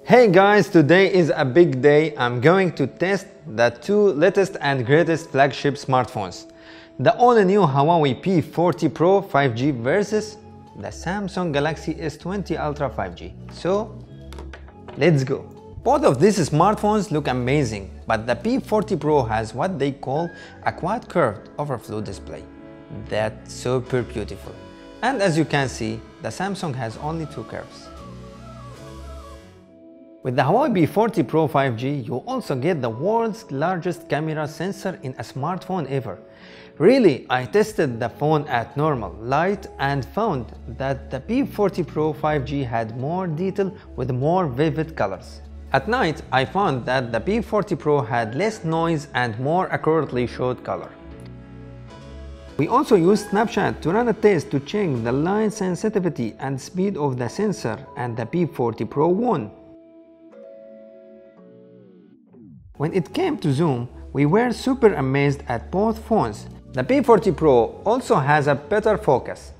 Hey guys, today is a big day. I'm going to test the two latest and greatest flagship smartphones. The all-new Huawei P40 Pro 5G versus the Samsung Galaxy S20 Ultra 5G. So, let's go. Both of these smartphones look amazing, but the P40 Pro has what they call a quad curved overflow display. That's super beautiful. And as you can see, the Samsung has only two curves. With the Huawei P40 Pro 5G, you also get the world's largest camera sensor in a smartphone ever. Really, I tested the phone at normal light and found that the P40 Pro 5G had more detail with more vivid colors. At night, I found that the P40 Pro had less noise and more accurately showed color. We also used Snapchat to run a test to check the light sensitivity and speed of the sensor, and the P40 Pro won. When it came to zoom, we were super amazed at both phones. The P40 Pro also has a better focus.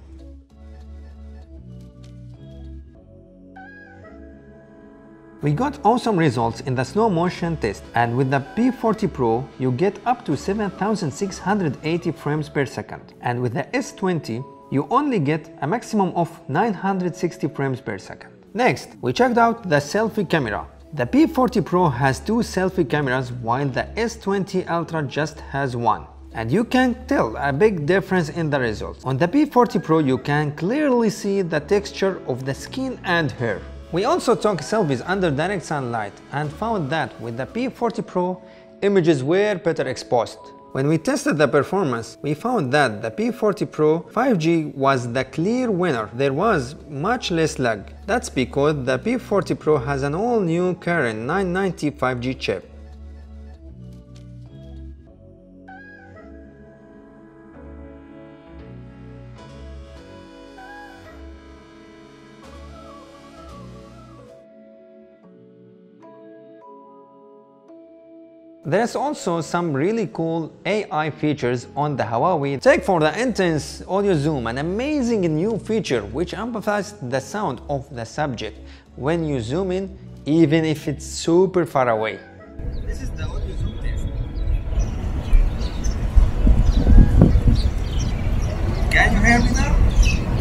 We got awesome results in the slow motion test, and with the P40 Pro you get up to 7680 frames per second, and with the S20 you only get a maximum of 960 frames per second. Next, we checked out the selfie camera. The P40 Pro has two selfie cameras while the S20 Ultra just has one. And you can tell a big difference in the results. On the P40 Pro you can clearly see the texture of the skin and hair. We also took selfies under direct sunlight and found that with the P40 Pro, images were better exposed. When we tested the performance, we found that the P40 Pro 5G was the clear winner. There was much less lag. That's because the P40 Pro has an all-new Kirin 990 5G chip. There's also some really cool AI features on the Huawei. Take for the intense audio zoom, an amazing new feature which amplifies the sound of the subject when you zoom in, even if it's super far away. This is the audio zoom test. Can you hear me now?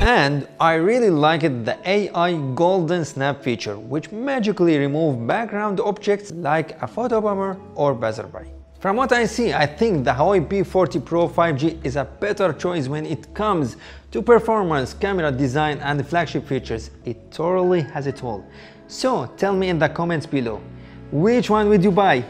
And I really liked the AI golden snap feature, which magically removes background objects like a photo bomber or passerby. From what I see, I think the Huawei P40 Pro 5G is a better choice when it comes to performance, camera design and flagship features. It totally has it all. So tell me in the comments below, which one would you buy?